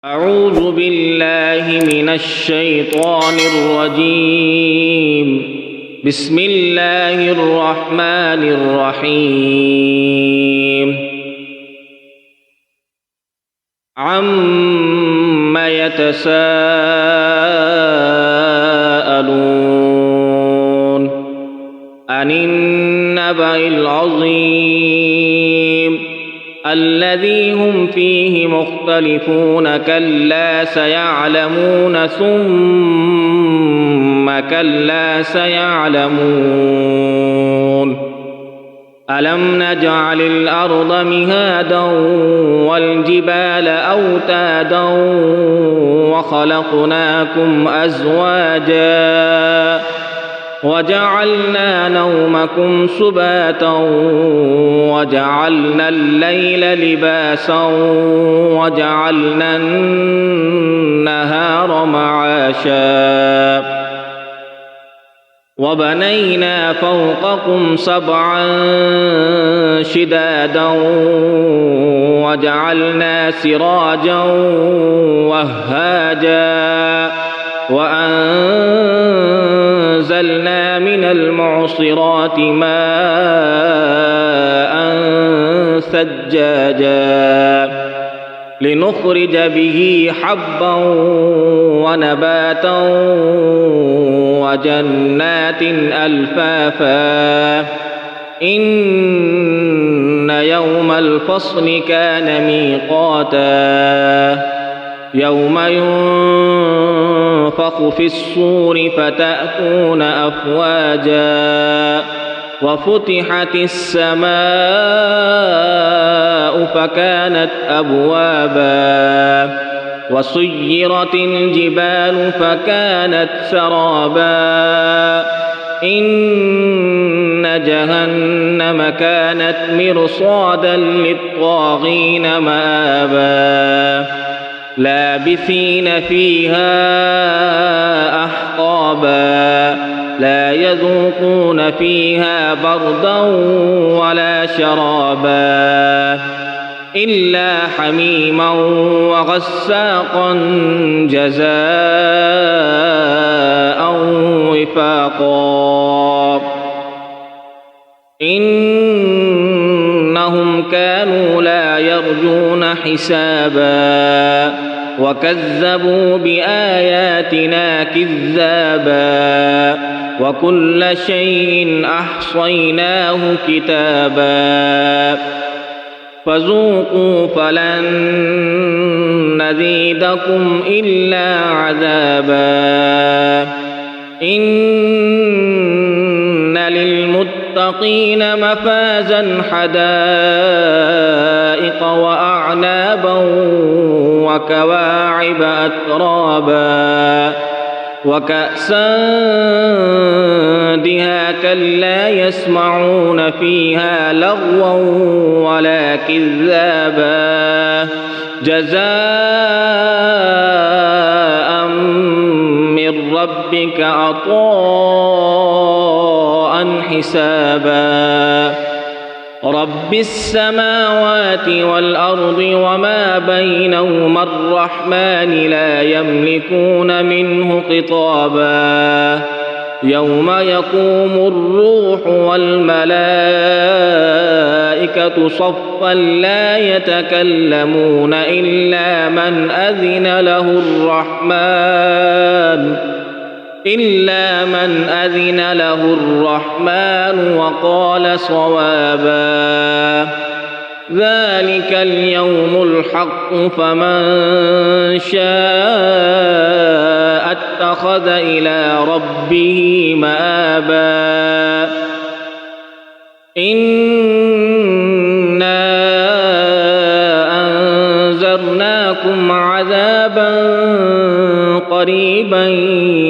أعوذ بالله من الشيطان الرجيم. بسم الله الرحمن الرحيم. عَمَّ يتساءلون عن النبأ العظيم الذي هم فيه مختلفون كلا سيعلمون ثم كلا سيعلمون ألم نجعل الأرض مهادا والجبال أوتادا وخلقناكم أزواجا وجعلنا نومكم سباتا وجعلنا الليل لباسا وجعلنا النهار معاشا وبنينا فوقكم سبعا شدادا وجعلنا سراجا وهاجا وأنزلنا من المعصرات ماء ثجاجا لنخرج به حبا ونباتا وجنات ألفافا إن يوم الفصل كان ميقاتا يوم ينفخ في الصور فتأتون أفواجا وفتحت السماء فكانت أبوابا وسيرت الجبال فكانت سرابا إن جهنم كانت مرصادا للطاغين مآبا لابثين فيها أحقابا لا يذوقون فيها بردا ولا شرابا إلا حميما وغساقا جزاء وفاقا إنهم كانوا لا يرجون حسابا وكذبوا بآياتنا كذابا وكل شيء أحصيناه كتابا فذوقوا فلن نزيدكم إلا عذابا إن للمتقين مفازا حدائق وأعنابا وكواعب أترابا وكأسا دهاكا لا يسمعون فيها لغوا ولا كذابا جزاء من ربك عطاء حسابا رب السماوات والأرض وما بينهما الرحمن لا يملكون منه خطابا يوم يقوم الروح والملائكة صفا لا يتكلمون إلا من أذن له الرحمن وقال صوابا ذلك اليوم الحق فمن شاء اتخذ إلى ربه مآبا إنا أنذرناكم عذابا قريبا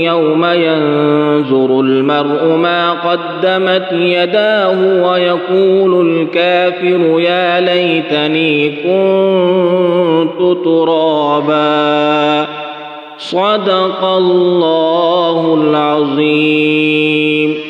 يوم ينظر المرء ما قدمت يداه ويقول الكافر يا ليتني كنت ترابا صدق الله العظيم.